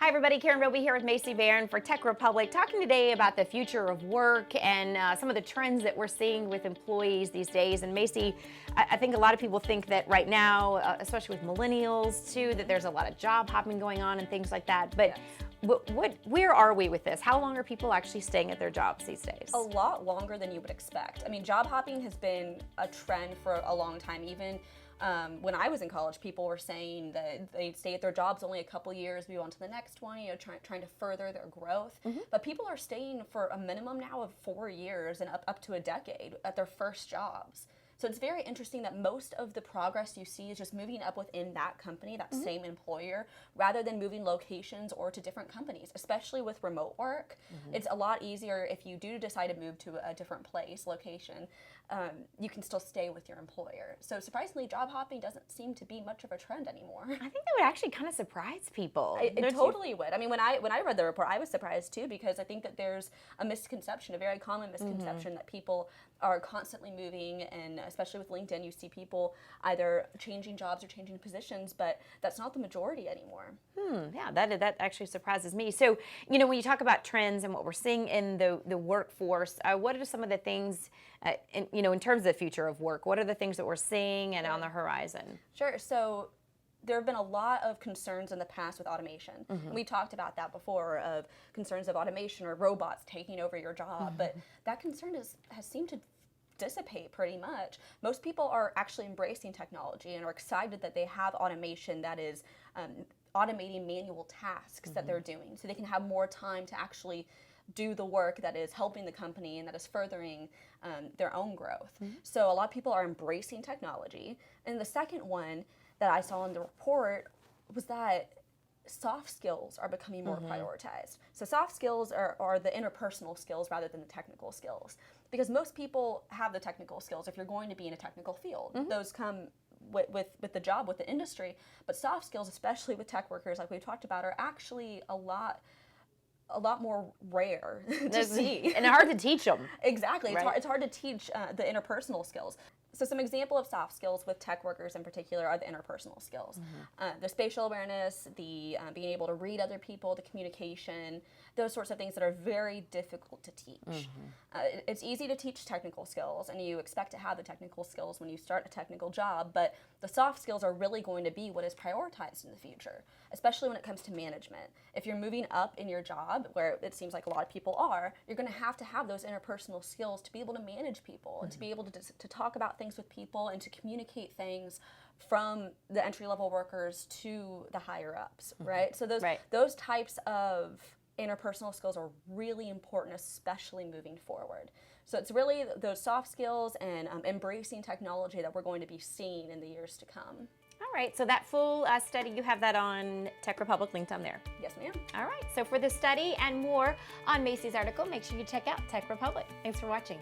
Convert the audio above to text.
Hi everybody, Karen Roby here with Macy Barron for Tech Republic, talking today about the future of work and some of the trends that we're seeing with employees these days. And Macy, I think a lot of people think that right now, especially with millennials too, that there's a lot of job hopping going on and things like that. But where are we with this? How long are people actually staying at their jobs these days? A lot longer than you would expect. I mean, job hopping has been a trend for a long time. Even when I was in college, people were saying that they'd stay at their jobs only a couple years, move on to the next one, trying to further their growth. But people are staying for a minimum now of 4 years and up to a decade at their first jobs. So it's very interesting that most of the progress you see is just moving up within that company, that same employer, rather than moving locations or to different companies, especially with remote work. It's a lot easier if you do decide to move to a different place, location, you can still stay with your employer. So surprisingly, job hopping doesn't seem to be much of a trend anymore. I think that would actually kind of surprise people. It totally would. I mean, when I read the report, I was surprised too, because I think that there's a misconception, a very common misconception that people are constantly moving, and especially with LinkedIn, you see people either changing jobs or changing positions, but that's not the majority anymore. Yeah, that actually surprises me. So, when you talk about trends and what we're seeing in the workforce, what are some of the things, in terms of the future of work, what are the things that we're seeing and on the horizon? Sure. So there have been a lot of concerns in the past with automation. We talked about that before, of concerns of automation or robots taking over your job, but that concern has seemed to dissipate pretty much. Most people are actually embracing technology and are excited that they have automation that is automating manual tasks that they're doing, so they can have more time to actually do the work that is helping the company and that is furthering their own growth. So a lot of people are embracing technology. And the second one that I saw in the report was that soft skills are becoming more prioritized. So soft skills are the interpersonal skills rather than the technical skills, because most people have the technical skills if you're going to be in a technical field. Those come with the job, with the industry, but soft skills, especially with tech workers like we've talked about, are actually a lot more rare to see. And hard to teach them. Exactly. Right. It's hard to teach the interpersonal skills. So some example of soft skills with tech workers in particular are the interpersonal skills. The spatial awareness, the being able to read other people, the communication, those sorts of things that are very difficult to teach. It's easy to teach technical skills, and you expect to have the technical skills when you start a technical job, but the soft skills are really going to be what is prioritized in the future, especially when it comes to management. If you're moving up in your job, where it seems like a lot of people are, you're going to have those interpersonal skills to be able to manage people and to be able to talk about things with people and to communicate things from the entry-level workers to the higher ups, right? So those types of interpersonal skills are really important, especially moving forward. So it's really those soft skills and embracing technology that we're going to be seeing in the years to come. All right, so that full study, you have that on Tech Republic, linked on there. Yes, ma'am. All right, so for the study and more on Macy's article, make sure you check out Tech Republic. Thanks for watching.